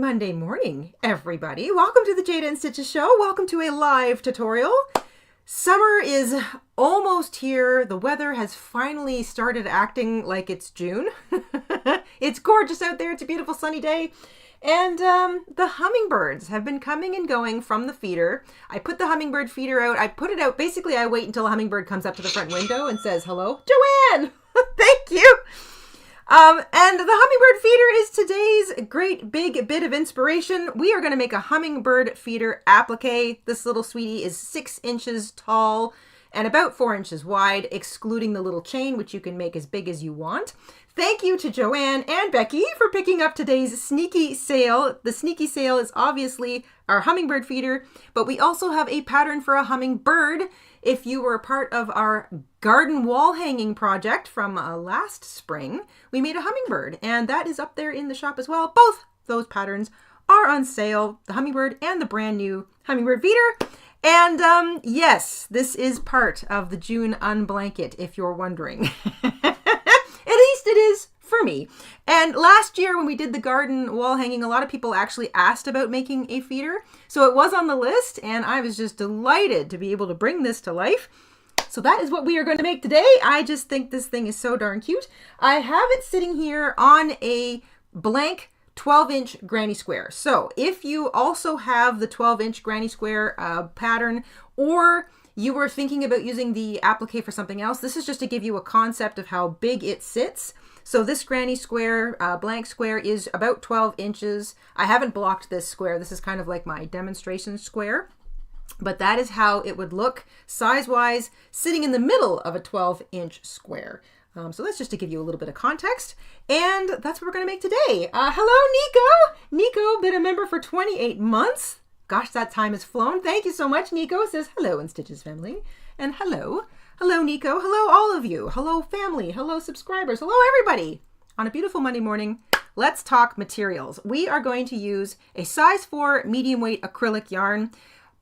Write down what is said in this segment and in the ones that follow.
Monday morning, everybody. Welcome to the Jayda InStitches show. Welcome to a live tutorial. Summer is almost here. The weather has finally started acting like it's June. It's gorgeous out there. It's a beautiful sunny day. And the hummingbirds have been coming and going from the feeder. I put the hummingbird feeder out. I put it out. Basically, I wait until a hummingbird comes up to the front window and says, hello, Joanne. Thank you. And the hummingbird feeder is today's great big bit of inspiration. We are going to make a hummingbird feeder applique. This little sweetie is 6 inches tall and about 4 inches wide, excluding the little chain, which you can make as big as you want. Thank you to Joanne and Becky for picking up today's sneaky sale. The sneaky sale is obviously our hummingbird feeder, but we also have a pattern for a hummingbird. If you were a part of our garden wall hanging project from last spring, we made a hummingbird, and that is up there in the shop as well. Both those patterns are on sale, the hummingbird and the brand new hummingbird feeder. And yes, this is part of the June unblanket, if you're wondering. At least it is for me. And last year when we did the garden wall hanging, a lot of people actually asked about making a feeder. So it was on the list, and I was just delighted to be able to bring this to life. So that is what we are going to make today. I just think this thing is so darn cute. I have it sitting here on a blank 12-inch granny square. So if you also have the 12-inch granny square pattern, or you were thinking about using the applique for something else, this is just to give you a concept of how big it sits. So this granny square, blank square, is about 12 inches. I haven't blocked this square. This is kind of like my demonstration square. But that is how it would look size-wise, sitting in the middle of a 12-inch square. So that's just to give you a little bit of context. And that's what we're going to make today. Hello, Nico. Nico, been a member for 28 months. Gosh, that time has flown. Thank you so much. Nico says, hello, InStitches family. And hello. Hello, Nico. Hello, all of you. Hello, family. Hello, subscribers. Hello, everybody. On a beautiful Monday morning, let's talk materials. We are going to use a size 4 medium weight acrylic yarn,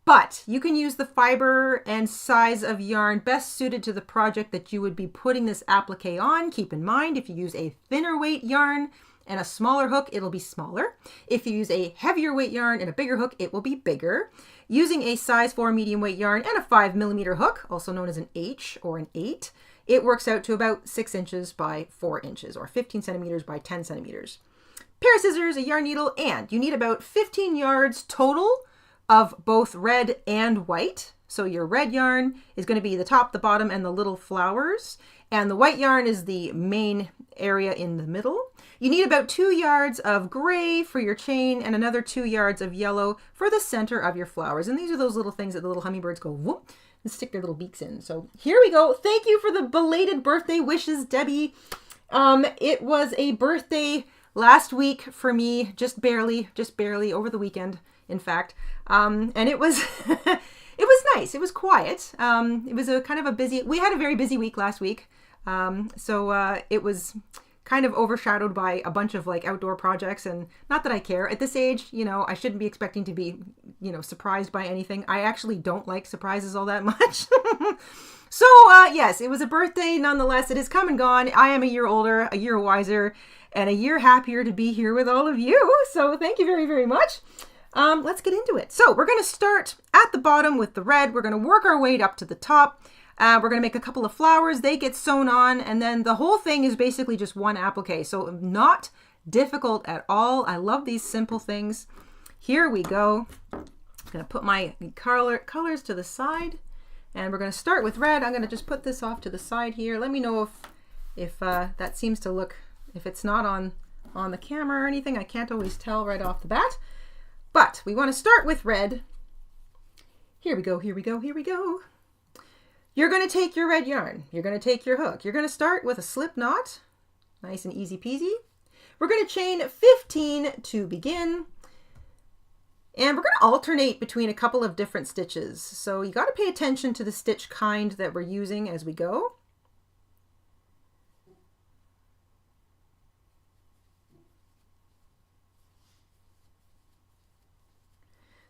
but you can use the fiber and size of yarn best suited to the project that you would be putting this applique on. Keep in mind, if you use a thinner weight yarn and a smaller hook, it'll be smaller. If you use a heavier weight yarn and a bigger hook, it will be bigger. Using a size 4 medium weight yarn and a 5mm hook, also known as an H or an 8, it works out to about 6 inches by 4 inches, or 15 centimeters by 10 centimeters. Pair of scissors, a yarn needle, and you need about 15 yards total of both red and white. So your red yarn is going to be the top, the bottom, and the little flowers. And the white yarn is the main area in the middle. You need about 2 yards of gray for your chain and another 2 yards of yellow for the center of your flowers. And these are those little things that the little hummingbirds go whoop and stick their little beaks in. So here we go. Thank you for the belated birthday wishes, Debbie. It was a birthday last week for me, just barely over the weekend, in fact. And it was it was nice. It was quiet. It was a kind of a busy, we had a very busy week last week. So it was kind of overshadowed by a bunch of like outdoor projects, and not that I care at this age, you know, I shouldn't be expecting to be, you know, surprised by anything. I actually don't like surprises all that much. So yes, it was a birthday nonetheless. It has come and gone. I am a year older, a year wiser, and a year happier to be here with all of you. So thank you very, very much. Let's get into it. So we're going to start at the bottom with the red. We're going to work our way up to the top. We're going to make a couple of flowers. They get sewn on, and then the whole thing is basically just one applique. So not difficult at all. I love these simple things. Here we go. I'm going to put my colors to the side, and we're going to start with red. I'm going to just put this off to the side here. Let me know if that seems to look, if it's not on the camera or anything. I can't always tell right off the bat. But we want to start with red. Here we go, here we go, here we go. You're going to take your red yarn. You're going to take your hook. You're going to start with a slip knot. Nice and easy peasy. We're going to chain 15 to begin. And we're going to alternate between a couple of different stitches. So you got to pay attention to the stitch kind that we're using as we go.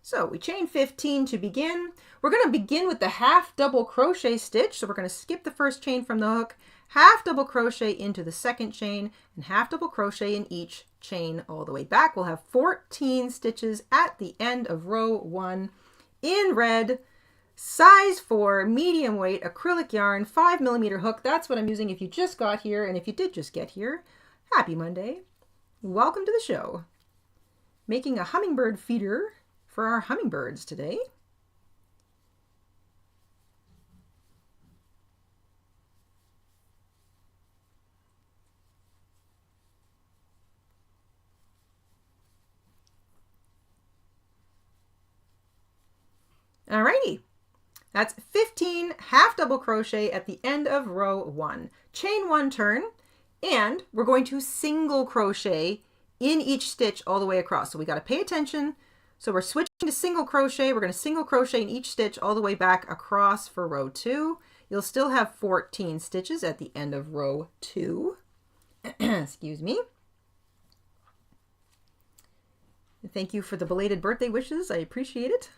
So we chain 15 to begin. We're going to begin with the half double crochet stitch. So we're going to skip the first chain from the hook, half double crochet into the second chain, and half double crochet in each chain all the way back. We'll have 14 stitches at the end of row 1 in red, size 4, medium weight, acrylic yarn, 5mm hook. That's what I'm using if you just got here, and if you did just get here, happy Monday. Welcome to the show. Making a hummingbird feeder for our hummingbirds today. Alrighty, that's 15 half double crochet at the end of row 1. Chain 1 turn, and we're going to single crochet in each stitch all the way across. So we got to pay attention. So we're switching to single crochet. We're going to single crochet in each stitch all the way back across for row 2. You'll still have 14 stitches at the end of row 2. Excuse me. Thank you for the belated birthday wishes. I appreciate it.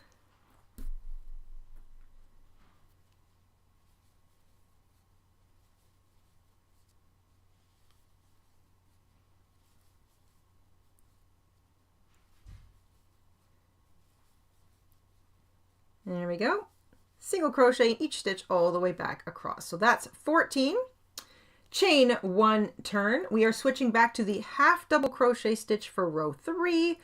There we go. Single crochet in each stitch all the way back across. So that's 14. Chain 1 turn. We are switching back to the half double crochet stitch for row 3.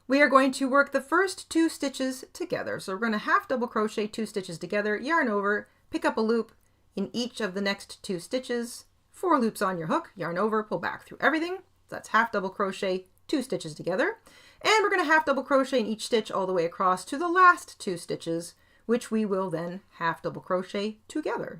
We are going to work the first 2 stitches together. So we're going to half double crochet 2 stitches together, yarn over, pick up a loop in each of the next 2 stitches, 4 loops on your hook, yarn over, pull back through everything. So that's half double crochet 2 stitches together. And we're going to half double crochet in each stitch all the way across to the last 2 stitches, which we will then half double crochet together.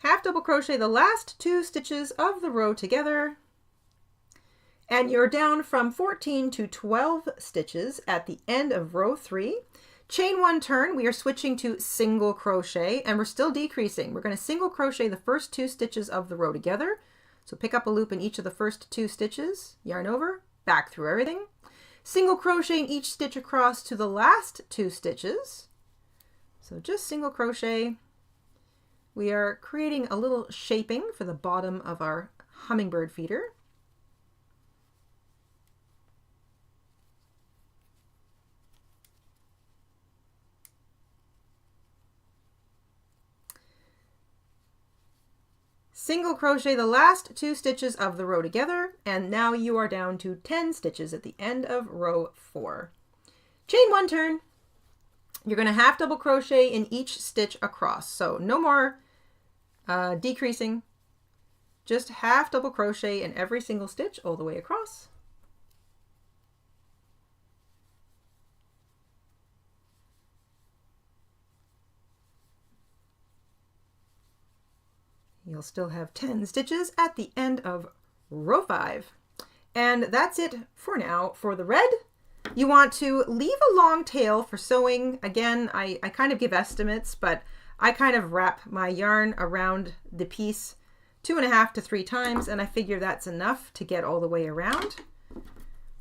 Half double crochet the last 2 stitches of the row together, and you're down from 14 to 12 stitches at the end of row 3. Chain 1 turn, we are switching to single crochet, and we're still decreasing. We're going to single crochet the first 2 stitches of the row together. So pick up a loop in each of the first 2 stitches, yarn over, back through everything. Single crochet in each stitch across to the last 2 stitches. So just single crochet. We are creating a little shaping for the bottom of our hummingbird feeder. Single crochet the last 2 stitches of the row together, and now you are down to 10 stitches at the end of row 4. Chain 1 turn. You're going to half double crochet in each stitch across. So no more decreasing, just half double crochet in every single stitch all the way across. You'll still have 10 stitches at the end of row 5. And that's it for now for the red. You want to leave a long tail for sewing. Again, I kind of give estimates, but I kind of wrap my yarn around the piece 2.5 to 3 times, and I figure that's enough to get all the way around.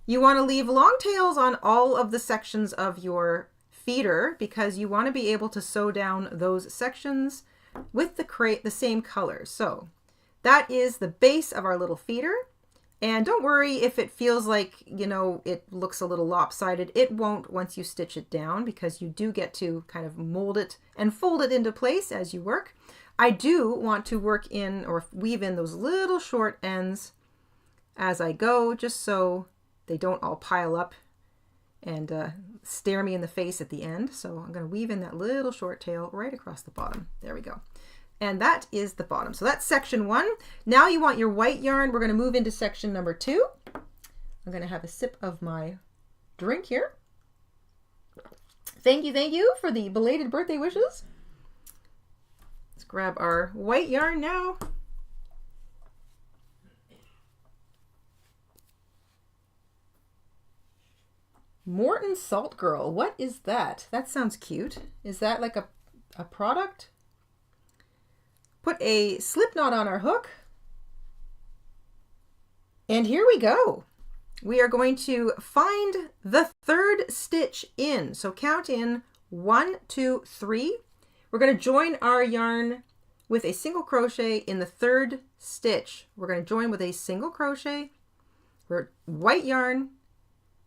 You want to leave long tails on all of the sections of your feeder because you want to be able to sew down those sections with the same colors. So that is the base of our little feeder. And don't worry if it feels like, you know, it looks a little lopsided. It won't once you stitch it down because you do get to kind of mold it and fold it into place as you work. I do want to work in or weave in those little short ends as I go, just so they don't all pile up and stare me in the face at the end. So I'm going to weave in that little short tail right across the bottom. There we go. And that is the bottom. So that's section 1. Now you want your white yarn. We're going to move into section number 2. I'm going to have a sip of my drink here. Thank you for the belated birthday wishes. Let's grab our white yarn now. Morton Salt Girl. What is that? That sounds cute. Is that like a product? put a slip knot on our hook. And here we go. We are going to find the third stitch in. So count in 1, 2, 3. We're going to join our yarn with a single crochet in the third stitch. We're going to join with a single crochet, white yarn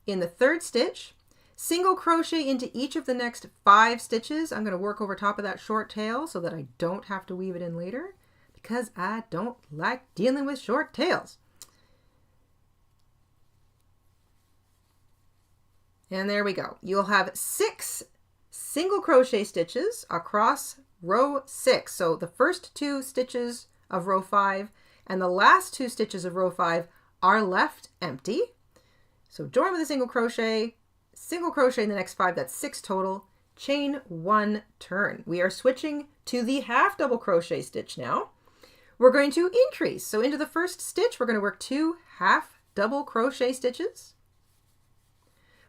in the third stitch, single crochet into each of the next 5 stitches. I'm going to work over top of that short tail so that I don't have to weave it in later, because I don't like dealing with short tails. And there we go. You'll have 6 single crochet stitches across row 6. So the first 2 stitches of row 5 and the last 2 stitches of row 5 are left empty. So join with a single crochet in the next 5, that's 6 total, chain 1, turn. We are switching to the half double crochet stitch now. We're going to increase. So into the first stitch, we're going to work 2 half double crochet stitches.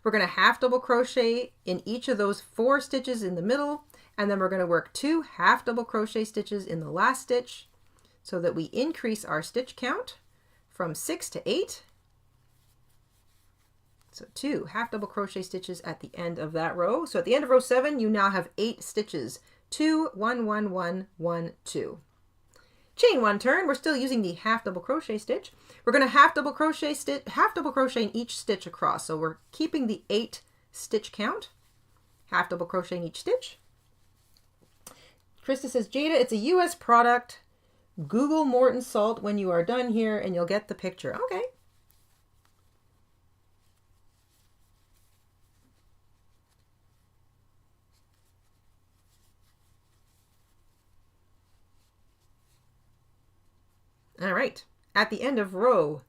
We're going to half double crochet in each of those 4 stitches in the middle, and then we're going to work 2 half double crochet stitches in the last stitch so that we increase our stitch count from 6 to 8. So 2 half double crochet stitches at the end of that row. So at the end of row 7, you now have 8 stitches. 2, 1, 1, 1, 1, 2. Chain 1, turn. We're still using the half double crochet stitch. We're going to half double crochet in each stitch across. So we're keeping the 8 stitch count. Half double crochet in each stitch. Krista says, Jada, it's a US product. Google Morton salt when you are done here and you'll get the picture. Okay. All right, at the end of row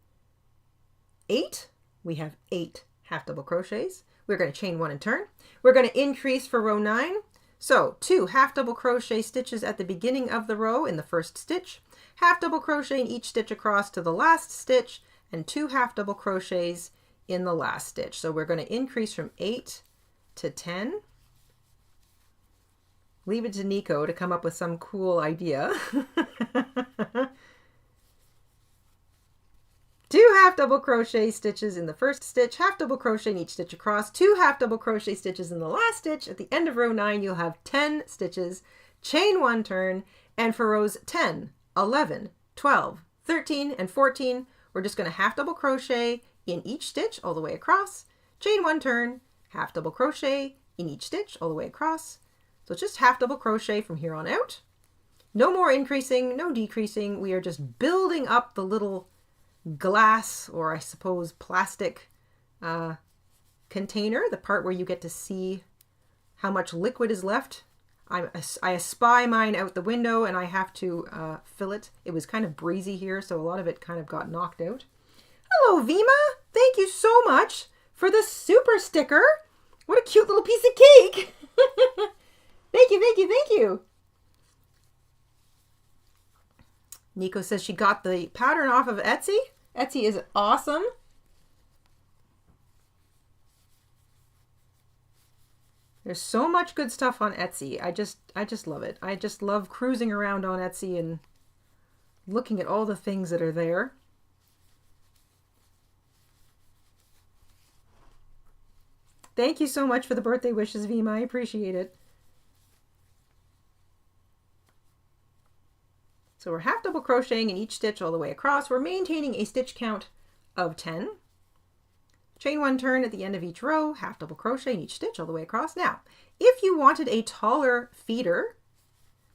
8, we have 8 half double crochets. We're going to chain 1 and turn. We're going to increase for row 9. So 2 half double crochet stitches at the beginning of the row in the first stitch, half double crochet in each stitch across to the last stitch, and 2 half double crochets in the last stitch. So we're going to increase from 8 to 10. Leave it to Nico to come up with some cool idea. 2 half double crochet stitches in the first stitch, half double crochet in each stitch across, 2 half double crochet stitches in the last stitch. At the end of row 9, you'll have 10 stitches, chain 1, turn, and for rows 10, 11, 12, 13, and 14, we're just going to half double crochet in each stitch all the way across, chain 1, turn, half double crochet in each stitch all the way across. So it's just half double crochet from here on out. No more increasing, no decreasing. We are just building up the little glass, or I suppose plastic container, the part where you get to see how much liquid is left. I espy mine out the window and I have to fill it. It was kind of breezy here, so a lot of it kind of got knocked out. Hello, Vima. Thank you so much for the super sticker. What a cute little piece of cake. Thank you, thank you, thank you. Nico says she got the pattern off of Etsy. Etsy is awesome. There's so much good stuff on Etsy. I just love it. I just love cruising around on Etsy and looking at all the things that are there. Thank you so much for the birthday wishes, Vima. I appreciate it. So we're half double crocheting in each stitch all the way across. We're maintaining a stitch count of 10. Chain 1, turn at the end of each row, half double crochet in each stitch all the way across. Now, if you wanted a taller feeder,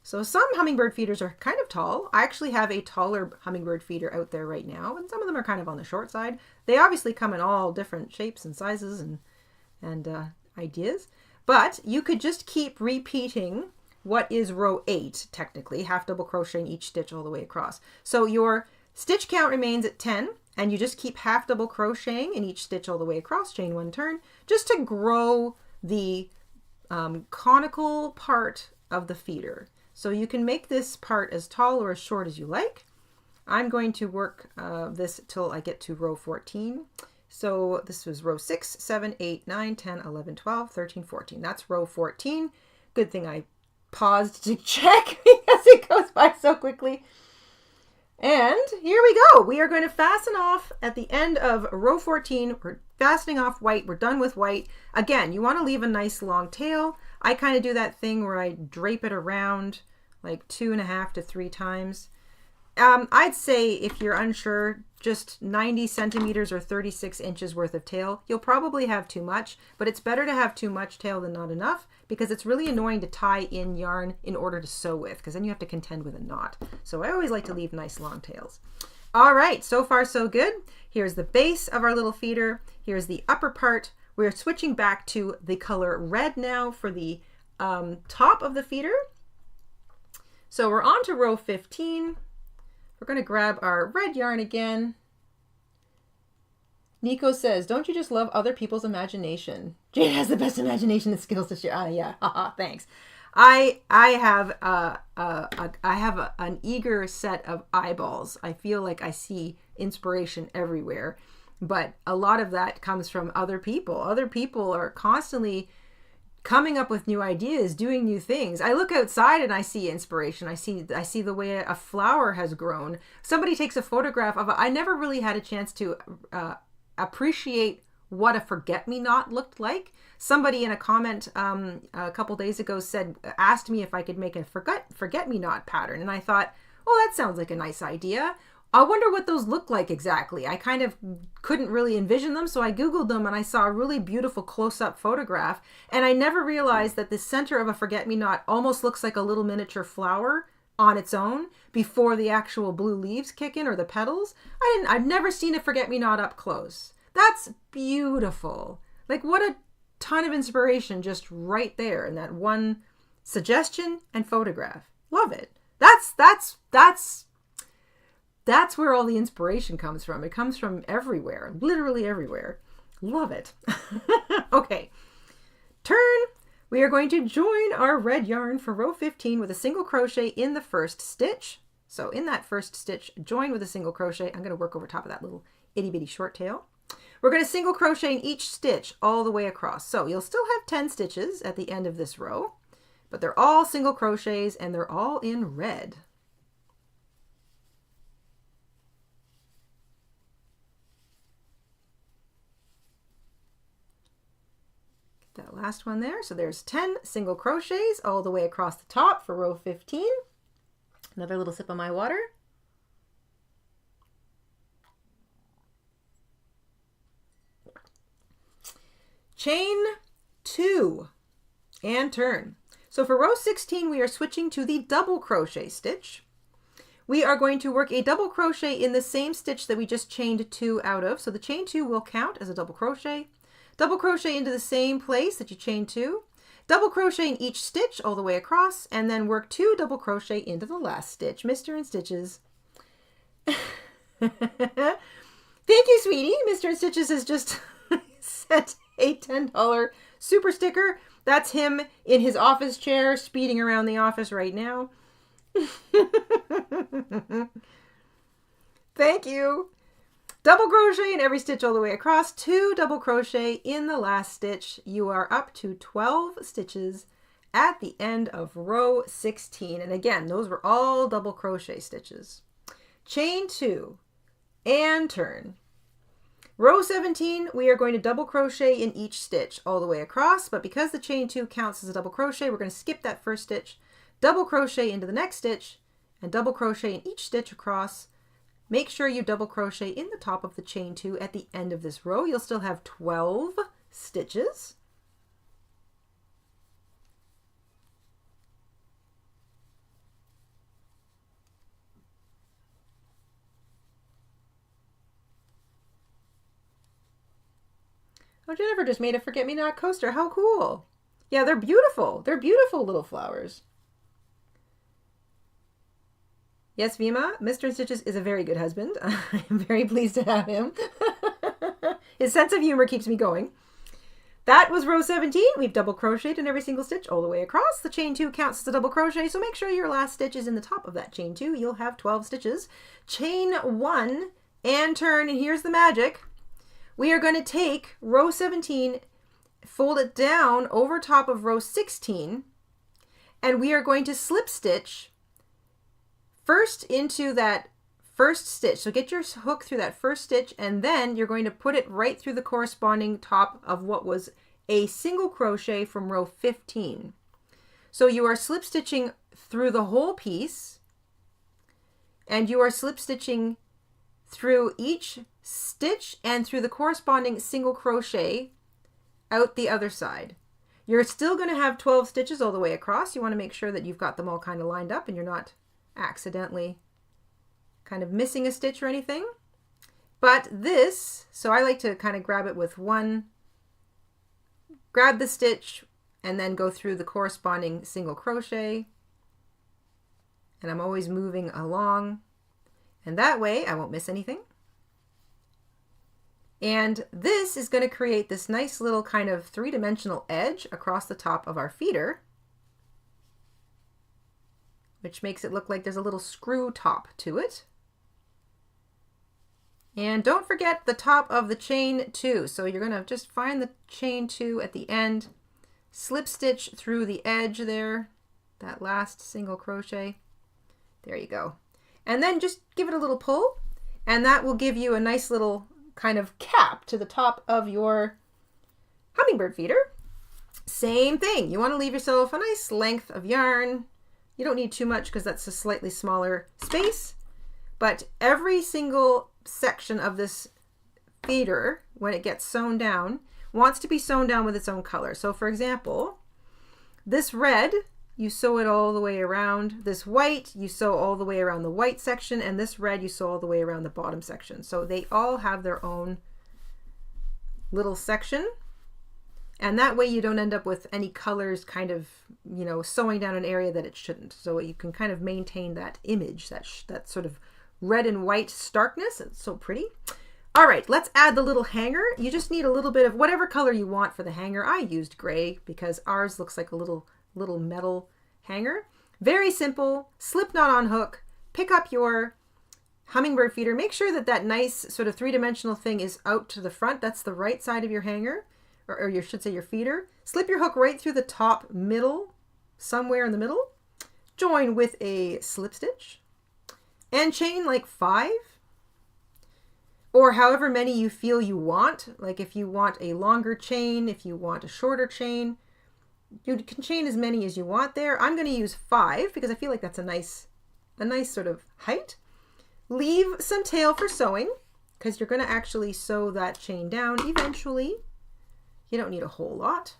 so some hummingbird feeders are kind of tall. I actually have a taller hummingbird feeder out there right now, and some of them are kind of on the short side. They obviously come in all different shapes and sizes and ideas, but you could just keep repeating what is row 8, technically, half double crochet in each stitch all the way across. So your stitch count remains at 10, and you just keep half double crocheting in each stitch all the way across, chain 1, turn, just to grow the conical part of the feeder. So you can make this part as tall or as short as you like. I'm going to work this till I get to row 14. So this was row 6, 7, 8, 9, 10, 11, 12, 13, 14. That's row 14. Good thing I paused to check because it goes by so quickly. And here we go. We are going to fasten off at the end of row 14. We're fastening off white. We're done with white. Again, you want to leave a nice long tail. I kind of do that thing where I drape it around like 2.5 to 3 times. I'd say if you're unsure, just 90 centimeters or 36 inches worth of tail. You'll probably have too much, but it's better to have too much tail than not enough, because it's really annoying to tie in yarn in order to sew with, because then you have to contend with a knot. So I always like to leave nice long tails. All right, so far so good. Here's the base of our little feeder. Here's the upper part. We're switching back to the color red now for the top of the feeder. So we're on to row 15. We're going to grab our red yarn again. Nico says, don't you just love other people's imagination? Jade has the best imagination and skills to share. Ah, yeah, haha, thanks. I have an eager set of eyeballs. I feel like I see inspiration everywhere, but a lot of that comes from other people. Other people are constantly coming up with new ideas, doing new things. I look outside and I see inspiration. I see the way a flower has grown. Somebody takes a photograph of it. I never really had a chance to appreciate what a forget-me-not looked like. Somebody in a comment a couple days ago asked me if I could make a forget-me-not pattern, and I thought, oh, that sounds like a nice idea. I wonder what those look like exactly. I kind of couldn't really envision them, so I Googled them and I saw a really beautiful close-up photograph, and I never realized that the center of a forget-me-not almost looks like a little miniature flower on its own before the actual blue leaves kick in, or the petals. I've never seen a forget-me-not up close. That's beautiful. Like, what a ton of inspiration just right there in that one suggestion and photograph. Love it. That's where all the inspiration comes from. It comes from everywhere, literally everywhere. Love it. Okay, turn. We are going to join our red yarn for row 15 with a single crochet in the first stitch. So in that first stitch, join with a single crochet. I'm going to work over top of that little itty bitty short tail. We're going to single crochet in each stitch all the way across. So you'll still have 10 stitches at the end of this row, but they're all single crochets and they're all in red. That last one there. So there's 10 single crochets all the way across the top for row 15. Another little sip of my water. Chain 2 and turn. So for row 16, we are switching to the double crochet stitch. We are going to work a double crochet in the same stitch that we just chained 2 out of. So the chain 2 will count as a double crochet. Double crochet into the same place that you chained 2. Double crochet in each stitch all the way across, and then work 2 double crochet into the last stitch. Mr. InStitches. Thank you, sweetie. Mr. InStitches has just sent a $10 super sticker. That's him in his office chair speeding around the office right now. Thank you. Double crochet in every stitch all the way across, 2 double crochet in the last stitch. You are up to 12 stitches at the end of row 16. And again, those were all double crochet stitches. Chain 2 and turn. Row 17, we are going to double crochet in each stitch all the way across, but because the chain 2 counts as a double crochet, we're going to skip that first stitch, double crochet into the next stitch, and double crochet in each stitch across. Make sure you double crochet in the top of the chain 2 at the end of this row. You'll still have 12 stitches. Oh, Jennifer just made a forget-me-not coaster. How cool. Yeah, they're beautiful. They're beautiful little flowers. Yes, Vima, Mr. InStitches is a very good husband. I am very pleased to have him. His sense of humor keeps me going. That was row 17. We've double crocheted in every single stitch all the way across. The chain 2 counts as a double crochet, so make sure your last stitch is in the top of that chain 2. You'll have 12 stitches. Chain 1 and turn, and here's the magic. We are going to take row 17, fold it down over top of row 16, And we are going to slip stitch first into that first stitch. So get your hook through that first stitch, and then you're going to put it right through the corresponding top of what was a single crochet from row 15. So you are slip stitching through the whole piece, and you are slip stitching through each stitch and through the corresponding single crochet out the other side. You're still going to have 12 stitches all the way across. You want to make sure that you've got them all kind of lined up and you're not accidentally kind of missing a stitch or anything. But this, so I like to kind of grab it with one, grab the stitch and then go through the corresponding single crochet. And I'm always moving along, and that way I won't miss anything. And this is going to create this nice little kind of three-dimensional edge across the top of our feeder, which makes it look like there's a little screw top to it. And don't forget the top of the chain 2. So you're going to just find the chain 2 at the end, slip stitch through the edge there, that last single crochet. There you go. And then just give it a little pull, and that will give you a nice little kind of cap to the top of your hummingbird feeder. Same thing. You want to leave yourself a nice length of yarn. You don't need too much because that's a slightly smaller space, but every single section of this feeder, when it gets sewn down, wants to be sewn down with its own color. So for example, this red, you sew it all the way around. This white, you sew all the way around the white section, and this red, you sew all the way around the bottom section. So they all have their own little section, and that way you don't end up with any colors kind of, you know, sewing down an area that it shouldn't. So you can kind of maintain that image, that sort of red and white starkness. It's so pretty. All right, let's add the little hanger. You just need a little bit of whatever color you want for the hanger. I used gray because ours looks like a little metal hanger. Very simple. Slip knot on hook. Pick up your hummingbird feeder. Make sure that that nice sort of three-dimensional thing is out to the front. That's the right side of your hanger, or you should say your feeder. Slip your hook right through the top middle, somewhere in the middle. Join with a slip stitch and chain like 5 or however many you feel you want. Like if you want a longer chain, if you want a shorter chain, you can chain as many as you want there. I'm going to use 5 because I feel like that's a nice sort of height. Leave some tail for sewing because you're going to actually sew that chain down eventually. You don't need a whole lot.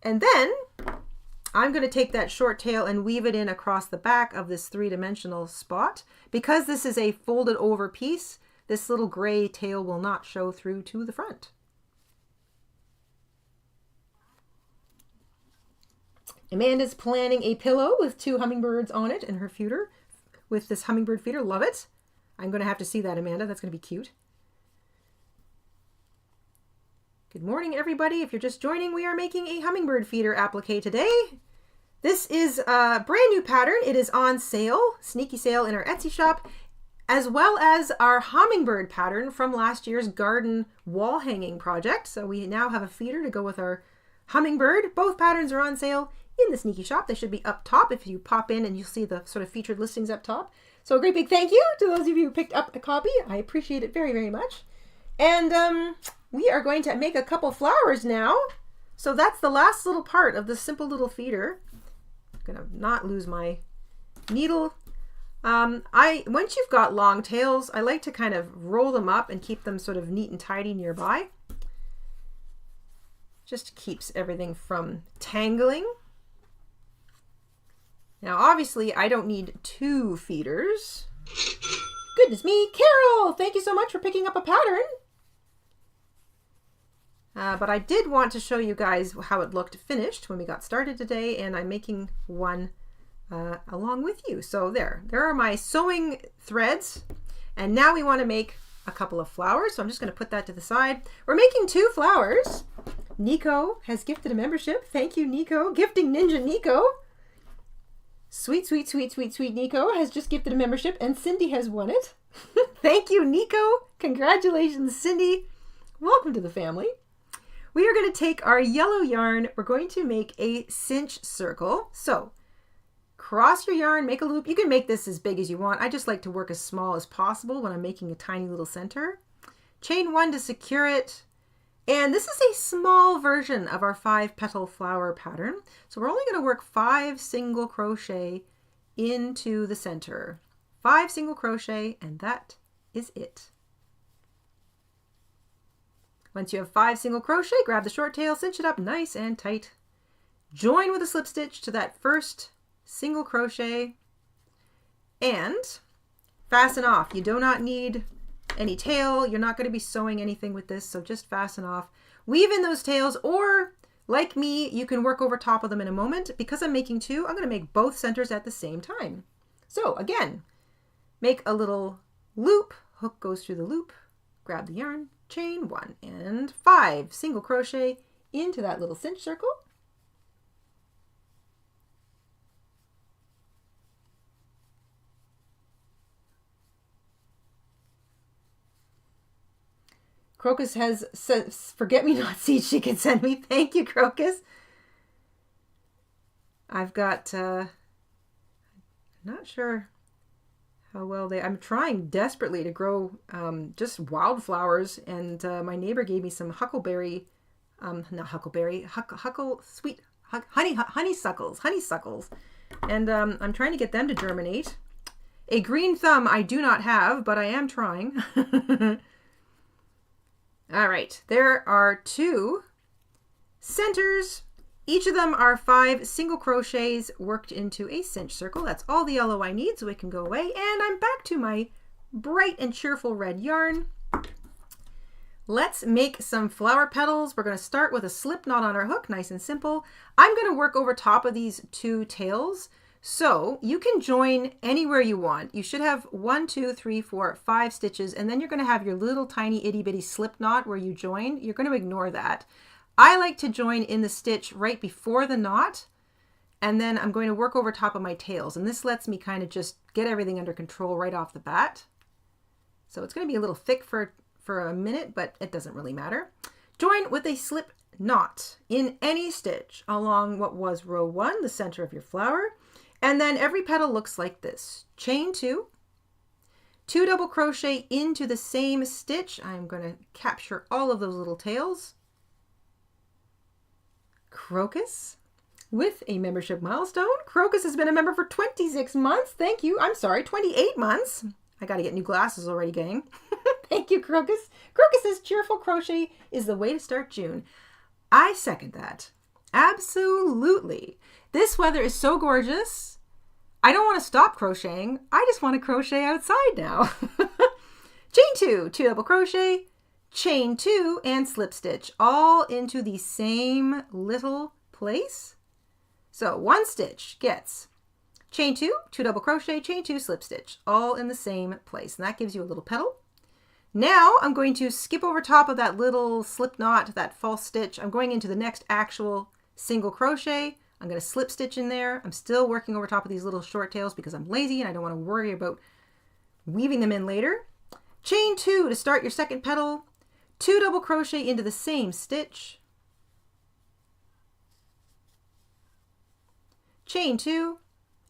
And then I'm going to take that short tail and weave it in across the back of this three-dimensional spot. Because this is a folded over piece, this little gray tail will not show through to the front. Amanda's planning a pillow with 2 hummingbirds on it in her feeder with this hummingbird feeder. Love it. I'm going to have to see that, Amanda. That's going to be cute. Good morning, everybody. If you're just joining, we are making a hummingbird feeder applique today. This is a brand new pattern. It is on sale, sneaky sale in our Etsy shop, as well as our hummingbird pattern from last year's garden wall hanging project. So we now have a feeder to go with our hummingbird. Both patterns are on sale in the sneaky shop. They should be up top if you pop in and you'll see the sort of featured listings up top. So a great big thank you to those of you who picked up a copy. I appreciate it very, very much. And we are going to make a couple flowers now. So that's the last little part of this simple little feeder. I'm gonna not lose my needle. Once you've got long tails, I like to kind of roll them up and keep them sort of neat and tidy nearby. Just keeps everything from tangling. Now, obviously, I don't need 2 feeders. Goodness me, Carol! Thank you so much for picking up a pattern. But I did want to show you guys how it looked finished when we got started today, and I'm making one along with you. So there are my sewing threads, and now we want to make a couple of flowers. So I'm just going to put that to the side. We're making 2 flowers. Nico has gifted a membership. Thank you, Nico. Gifting Ninja Nico. Sweet, sweet, sweet, sweet, sweet Nico has just gifted a membership, and Cindy has won it. Thank you, Nico. Congratulations, Cindy. Welcome to the family. We are going to take our yellow yarn. We're going to make a cinch circle. So cross your yarn, make a loop. You can make this as big as you want. I just like to work as small as possible when I'm making a tiny little center. Chain 1 to secure it. And this is a small version of our 5-petal flower pattern. So we're only going to work 5 single crochet into the center. 5 single crochet, and that is it. Once you have 5 single crochet, grab the short tail, cinch it up nice and tight. Join with a slip stitch to that first single crochet and fasten off. You do not need any tail. You're not going to be sewing anything with this, so just fasten off. Weave in those tails, or like me, you can work over top of them in a moment. Because I'm making 2, I'm going to make both centers at the same time. So again, make a little loop, hook goes through the loop, grab the yarn, chain 1 and 5 single crochet into that little cinch circle. Crocus has forget-me-not seeds she can send me. Thank you, Crocus. I've got, not sure how well I'm trying desperately to grow just wildflowers, and my neighbor gave me some huckleberry, honeysuckles, and I'm trying to get them to germinate. A green thumb I do not have, but I am trying. All right, there are 2 centers. Each of them are 5 single crochets worked into a cinch circle. That's all the yellow I need, so it can go away. And I'm back to my bright and cheerful red yarn. Let's make some flower petals. We're going to start with a slip knot on our hook, nice and simple. I'm going to work over top of these 2 tails. So you can join anywhere you want. You should have 1, 2, 3, 4, 5 stitches, and then you're going to have your little tiny itty bitty slip knot where you join. You're going to ignore that. I like to join in the stitch right before the knot, and then I'm going to work over top of my tails, and this lets me kind of just get everything under control right off the bat. So it's going to be a little thick for a minute, but it doesn't really matter. Join with a slip knot in any stitch along what was row 1, the center of your flower. And then every petal looks like this. Chain 2, 2 double crochet into the same stitch. I'm going to capture all of those little tails. Crocus with a membership milestone. Crocus has been a member for 26 months. Thank you. I'm sorry, 28 months. I got to get new glasses already, gang. Thank you, Crocus. Crocus says cheerful crochet is the way to start June. I second that. Absolutely. This weather is so gorgeous. I don't want to stop crocheting. I just want to crochet outside now. Chain 2, 2 double crochet, chain 2 and slip stitch all into the same little place. So 1 stitch gets chain 2, 2 double crochet, chain 2, slip stitch all in the same place. And that gives you a little petal. Now I'm going to skip over top of that little slip knot, that false stitch. I'm going into the next actual single crochet. I'm going to slip stitch in there. I'm still working over top of these little short tails because I'm lazy and I don't want to worry about weaving them in later. Chain 2 to start your second petal. 2 double crochet into the same stitch. Chain 2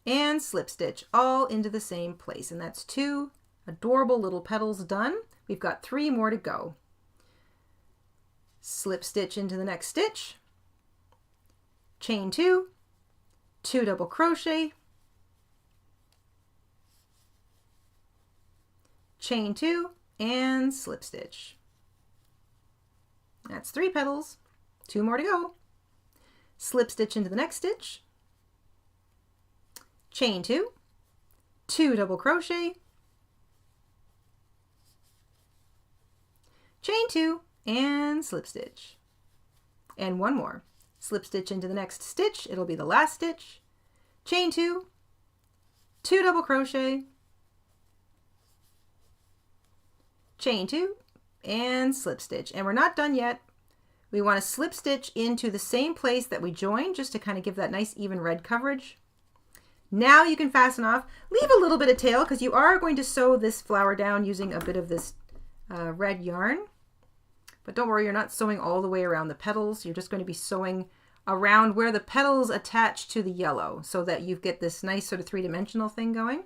and slip stitch all into the same place. And that's 2 adorable little petals done. We've got 3 more to go. Slip stitch into the next stitch. Chain 2, 2 double crochet, chain 2 and slip stitch. That's 3 petals, 2 more to go. Slip stitch into the next stitch, chain 2, 2 double crochet, chain 2 and slip stitch. And 1 more. Slip stitch into the next stitch. It'll be the last stitch. Chain 2, 2 double crochet, chain 2 and slip stitch. And we're not done yet. We want to slip stitch into the same place that we joined just to kind of give that nice even red coverage. Now you can fasten off. Leave a little bit of tail because you are going to sew this flower down using a bit of this red yarn. But don't worry, you're not sewing all the way around the petals. You're just going to be sewing around where the petals attach to the yellow so that you get this nice sort of three-dimensional thing going.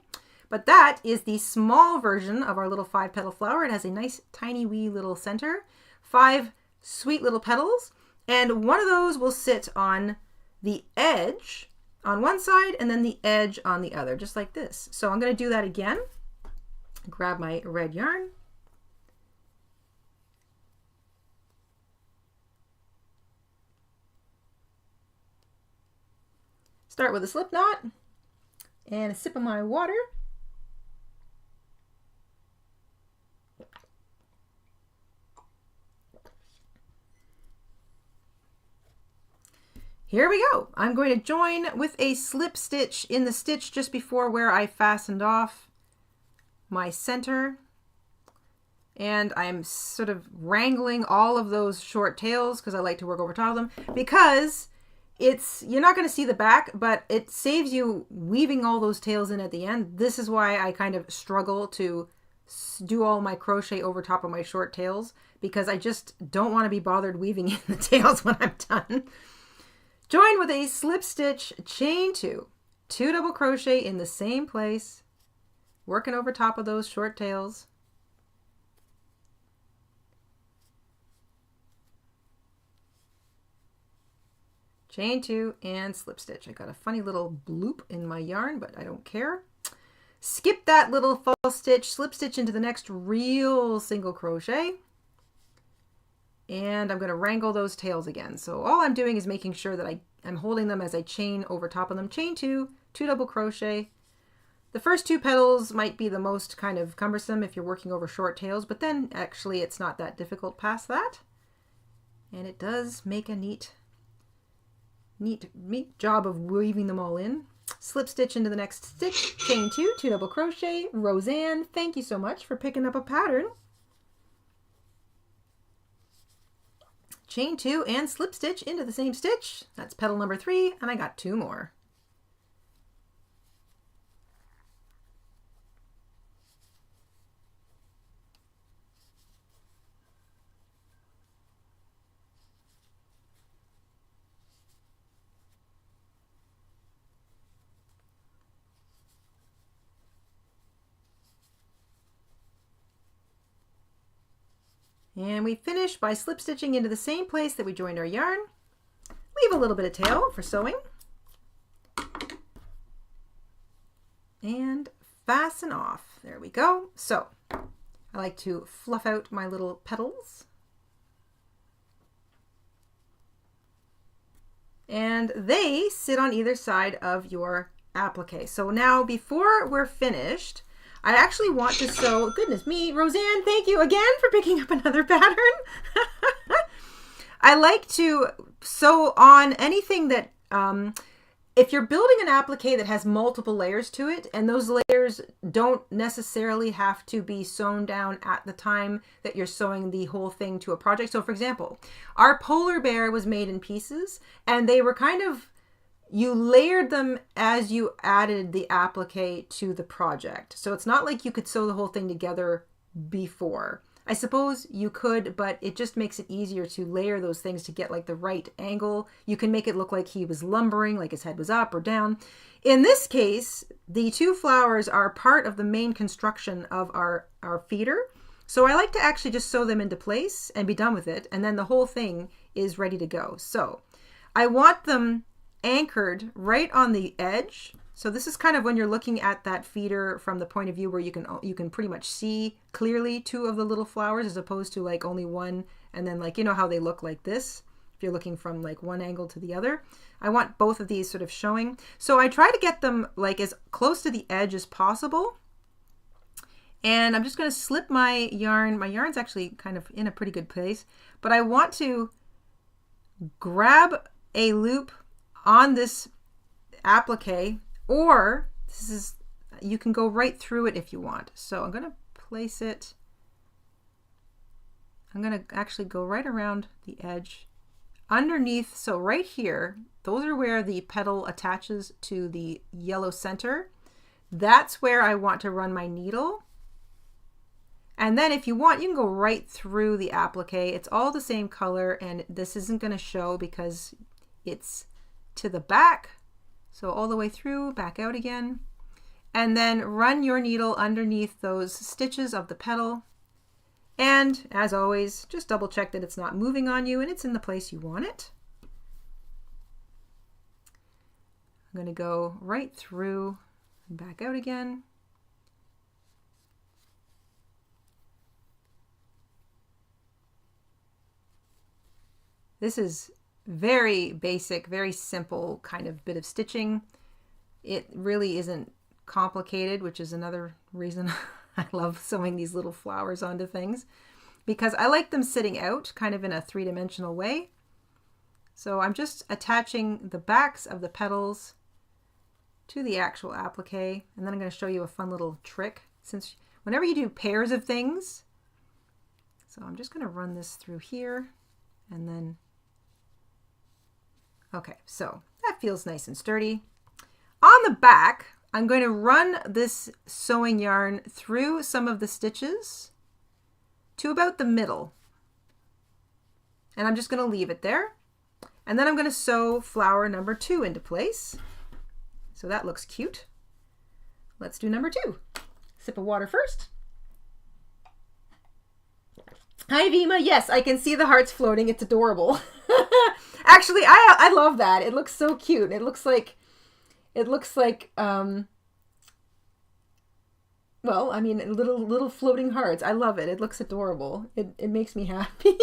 But that is the small version of our little 5-petal flower. It has a nice tiny wee little center, 5 sweet little petals, and one of those will sit on the edge on one side and then the edge on the other, just like this. So I'm going to do that again. Grab my red yarn. Start with a slip knot and a sip of my water. Here we go. I'm going to join with a slip stitch in the stitch just before where I fastened off my center. And I'm sort of wrangling all of those short tails because I like to work over top of them, because you're not going to see the back, but it saves you weaving all those tails in at the end. This is why I kind of struggle to do all my crochet over top of my short tails, because I just don't want to be bothered weaving in the tails when I'm done. Join with a slip stitch, chain 2 double crochet in the same place, working over top of those short tails. Chain 2 and slip stitch. I got a funny little bloop in my yarn, but I don't care. Skip that little false stitch, slip stitch into the next real single crochet. And I'm going to wrangle those tails again. So all I'm doing is making sure that I'm holding them as I chain over top of them. Chain 2 double crochet. The first 2 petals might be the most kind of cumbersome if you're working over short tails, but then actually it's not that difficult past that. And it does make a neat job of weaving them all in. Slip stitch into the next stitch, chain 2 double crochet. Roseanne, thank you so much for picking up a pattern. Chain 2 and slip stitch into the same stitch. That's petal number 3, and I got 2 more. And we finish by slip stitching into the same place that we joined our yarn. Leave a little bit of tail for sewing. And fasten off. There we go. So I like to fluff out my little petals. And they sit on either side of your applique. So now before we're finished, I actually want to sew, goodness me, Roseanne, thank you again for picking up another pattern. I like to sew on anything that, if you're building an applique that has multiple layers to it, and those layers don't necessarily have to be sewn down at the time that you're sewing the whole thing to a project. So for example, our polar bear was made in pieces, and they were kind of, you layered them as you added the applique to the project. So it's not like you could sew the whole thing together before. I suppose you could, but it just makes it easier to layer those things to get like the right angle. You can make it look like he was lumbering, like his head was up or down. In this case, the 2 flowers are part of the main construction of our feeder. So I like to actually just sew them into place and be done with it. And then the whole thing is ready to go. So I want them anchored right on the edge. So this is kind of when you're looking at that feeder from the point of view where you can pretty much see clearly 2 of the little flowers as opposed to like only one, and then like, you know how they look like this if you're looking from like one angle to the other. I want both of these sort of showing. So I try to get them like as close to the edge as possible. And I'm just going to slip my yarn. My yarn's actually kind of in a pretty good place, but I want to grab a loop on this applique, or this is, you can go right through it if you want. So I'm going to place it, I'm going to actually go right around the edge underneath. So right here, those are where the petal attaches to the yellow center. That's where I want to run my needle. And then if you want, you can go right through the applique. It's all the same color, and this isn't going to show because it's to the back. So all the way through, back out again. And then run your needle underneath those stitches of the petal. And as always, just double check that it's not moving on you and it's in the place you want it. I'm going to go right through and back out again. This is very basic, very simple kind of bit of stitching. It really isn't complicated, which is another reason I love sewing these little flowers onto things, because I like them sitting out kind of in a three-dimensional way. So I'm just attaching the backs of the petals to the actual applique, and then I'm going to show you a fun little trick, since whenever you do pairs of things. So I'm just going to run this through here, and then okay, so that feels nice and sturdy. On the back, I'm going to run this sewing yarn through some of the stitches to about the middle. And I'm just going to leave it there. And then I'm going to sew flower number 2 into place. So that looks cute. Let's do number 2. Sip of water first. Hi, Vima. Yes, I can see the hearts floating. It's adorable. Actually, I love that. It looks so cute. It looks like well, I mean, little floating hearts. I love it. It looks adorable. It makes me happy.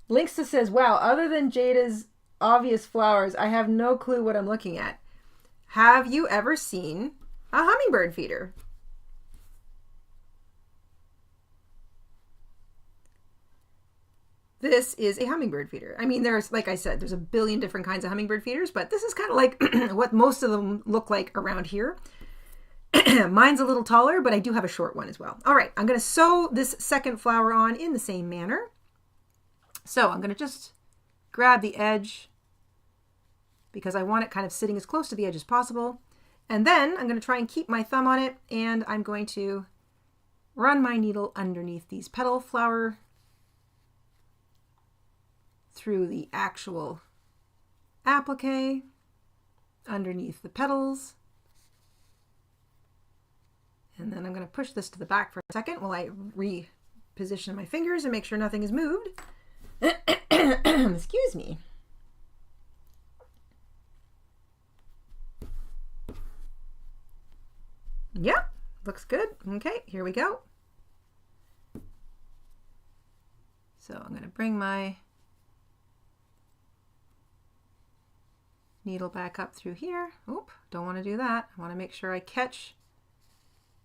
Linksta says, wow, other than Jayda's obvious flowers, I have no clue what I'm looking at. Have you ever seen a hummingbird feeder? This is a hummingbird feeder. I mean, there's, like I said, there's a billion different kinds of hummingbird feeders, but this is kind of like what most of them look like around here. Mine's a little taller, but I do have a short one as well. All right, I'm going to sew this second flower on in the same manner. So I'm going to just grab the edge because I want it kind of sitting as close to the edge as possible. And then I'm going to try and keep my thumb on it, and I'm going to run my needle underneath these petal flower through the actual applique, underneath the petals. And then I'm going to push this to the back for a second while I reposition my fingers and make sure nothing is moved. Excuse me. Yeah, looks good. Okay, here we go. So I'm going to bring my needle back up through here. Oop, don't want to do that. I want to make sure I catch.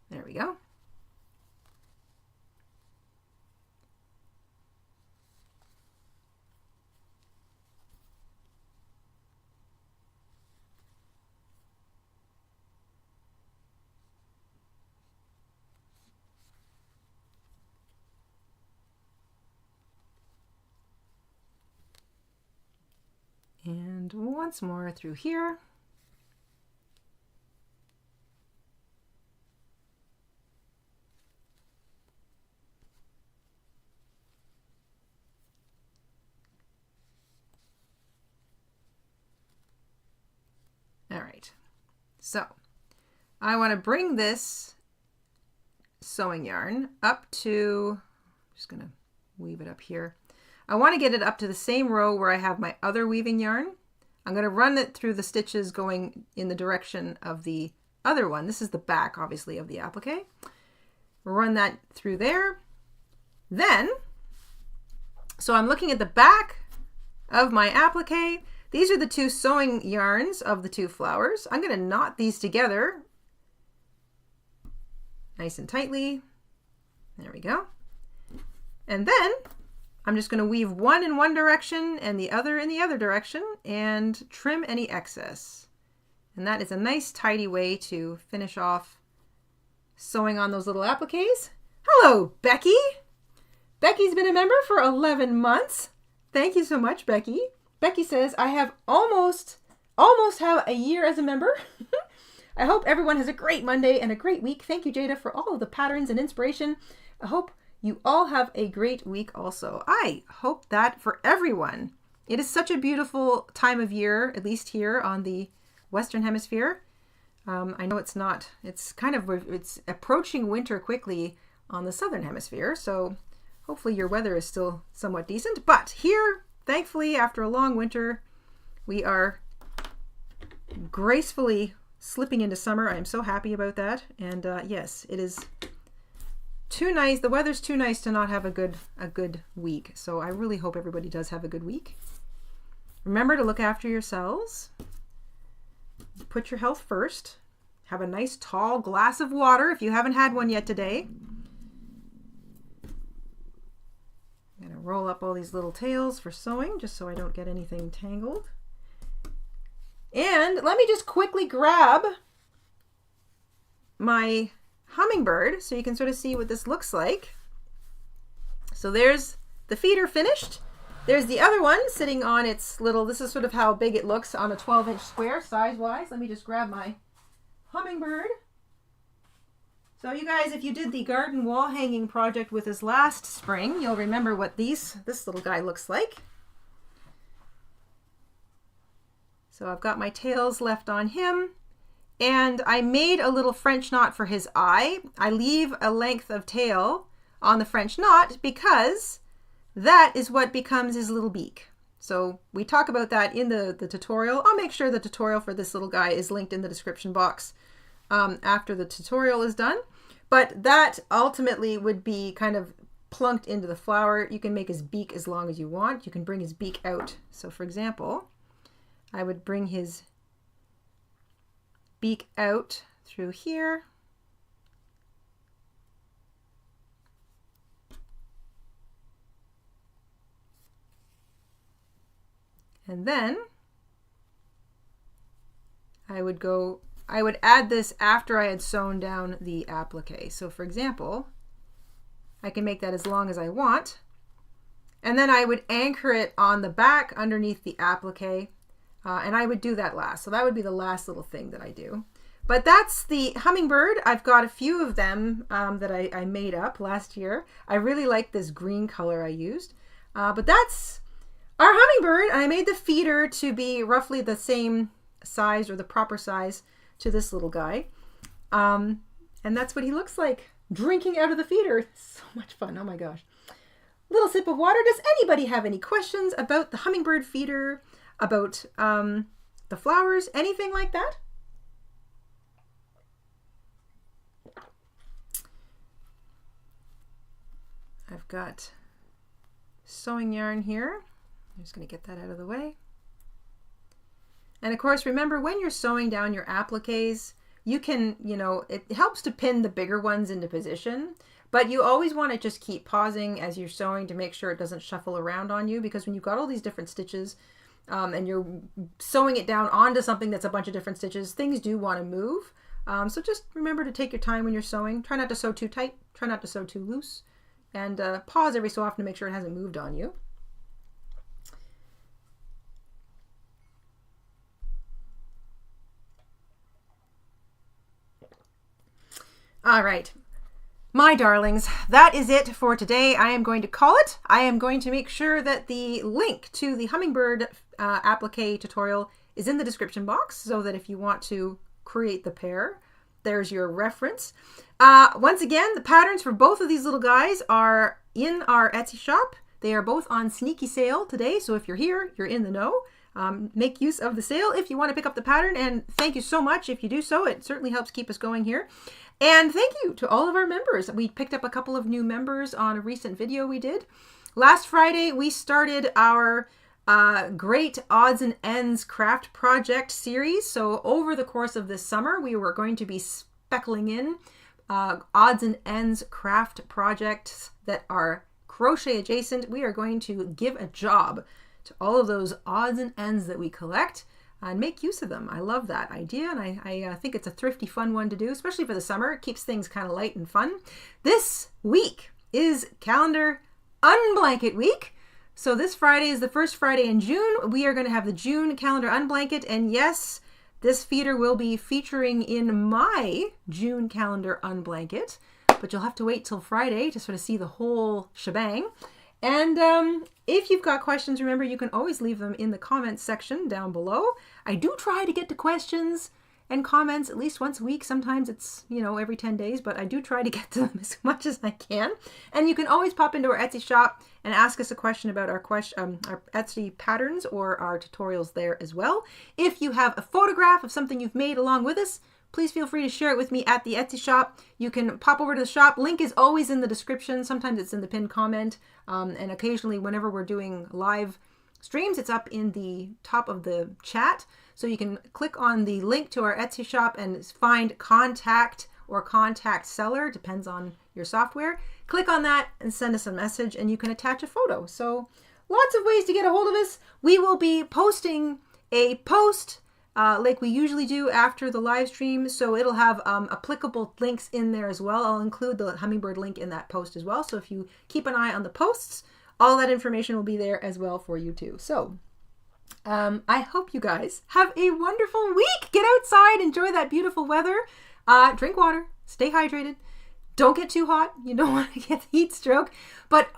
There we go. And once more through here. All right, so I want to bring this sewing yarn up to, I'm just going to weave it up here. I want to get it up to the same row where I have my other weaving yarn. I'm going to run it through the stitches going in the direction of the other one. This is the back, obviously, of the applique. Run that through there. Then, so I'm looking at the back of my applique. These are the two sewing yarns of the two flowers. I'm going to knot these together nice and tightly. There we go. And then I'm just going to weave one in one direction and the other in the other direction and trim any excess. And that is a nice tidy way to finish off sewing on those little appliques. Hello, Becky. Becky's been a member for 11 months. Thank you so much, Becky. Becky says, I have almost have a year as a member. I hope everyone has a great Monday and a great week. Thank you, Jayda, for all of the patterns and inspiration. I hope you all have a great week also. I hope that for everyone. It is such a beautiful time of year, at least here on the Western Hemisphere. I know it's not, it's approaching winter quickly on the Southern Hemisphere. So hopefully your weather is still somewhat decent. But here, thankfully, after a long winter, we are gracefully slipping into summer. I am so happy about that. And yes, it is too nice. The weather's too nice to not have a good week. So I really hope everybody does have a good week. Remember to look after yourselves. Put your health first. Have a nice tall glass of water if you haven't had one yet today. I'm going to roll up all these little tails for sewing just so I don't get anything tangled. And let me just quickly grab my hummingbird so you can sort of see what this looks like. So there's the feeder finished. There's the other one sitting on its little, this is sort of how big it looks on a 12-inch square size-wise. Let me just grab my hummingbird. So you guys, if you did the garden wall hanging project with us last spring, you'll remember what this little guy looks like. So I've got my tails left on him, and I made a little French knot for his eye. I leave a length of tail on the French knot because that is what becomes his little beak. So we talk about that in the tutorial. I'll make sure the tutorial for this little guy is linked in the description box after the tutorial is done. But that ultimately would be kind of plunked into the flower. You can make his beak as long as you want. You can bring his beak out. So for example, I would bring his beak out through here. And then I would add this after I had sewn down the applique. So for example, I can make that as long as I want. And then I would anchor it on the back underneath the applique. And I would do that last. So that would be the last little thing that I do. But that's the hummingbird. I've got a few of them that I made up last year. I really like this green color I used. But that's our hummingbird. I made the feeder to be roughly the same size or the proper size to this little guy. And that's what he looks like drinking out of the feeder. So much fun. Oh my gosh. Little sip of water. Does anybody have any questions about the hummingbird feeder, about the flowers, anything like that? I've got sewing yarn here. I'm just going to get that out of the way. And of course, remember when you're sewing down your appliques, you can, it helps to pin the bigger ones into position, but you always want to just keep pausing as you're sewing to make sure it doesn't shuffle around on you, because when you've got all these different stitches and you're sewing it down onto something that's a bunch of different stitches, things do want to move. So just remember to take your time when you're sewing. Try not to sew too tight, try not to sew too loose, and pause every so often to make sure it hasn't moved on you. All right, my darlings, that is it for today. I am going to call it. I am going to make sure that the link to the Hummingbird applique tutorial is in the description box so that if you want to create the pair, there's your reference. Once again, the patterns for both of these little guys are in our Etsy shop. They are both on sneaky sale today, so if you're here, you're in the know. Make use of the sale if you want to pick up the pattern, and thank you so much if you do so. It certainly helps keep us going here. And thank you to all of our members. We picked up a couple of new members on a recent video we did. Last Friday, we started our Great Odds and Ends Craft Project series. So over the course of this summer, we were going to be speckling in odds and ends craft projects that are crochet adjacent. We are going to give a job to all of those odds and ends that we collect and make use of them. I love that idea, and I think it's a thrifty, fun one to do, especially for the summer. It keeps things kind of light and fun. This week is calendar unblanket week. So this Friday is the first Friday in June. We are going to have the June calendar unblanket. And yes, this feeder will be featuring in my June calendar unblanket. But you'll have to wait till Friday to sort of see the whole shebang. And if you've got questions, remember you can always leave them in the comments section down below. I do try to get to questions and comments at least once a week. Sometimes it's, you know, every 10 days, but I do try to get to them as much as I can. And you can always pop into our Etsy shop and ask us a question about our Etsy patterns or our tutorials there as well. If you have a photograph of something you've made along with us, please feel free to share it with me at the Etsy shop. You can pop over to the shop. Link is always in the description. Sometimes it's in the pinned comment. And occasionally whenever we're doing live streams, it's up in the top of the chat. So you can click on the link to our Etsy shop and find contact or contact seller, depends on your software. Click on that and send us a message and you can attach a photo. So lots of ways to get a hold of us. We will be posting a post like we usually do after the live stream. So it'll have applicable links in there as well. I'll include the Hummingbird link in that post as well. So if you keep an eye on the posts, all that information will be there as well for you too. So I hope you guys have a wonderful week. Get outside, enjoy that beautiful weather, drink water, stay hydrated. Don't get too hot. You don't want to get the heat stroke. But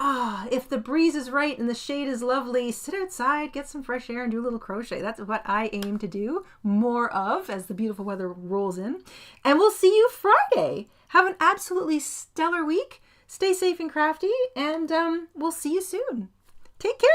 if the breeze is right and the shade is lovely, sit outside, get some fresh air and do a little crochet. That's what I aim to do more of as the beautiful weather rolls in. And we'll see you Friday. Have an absolutely stellar week. Stay safe and crafty, and we'll see you soon. Take care.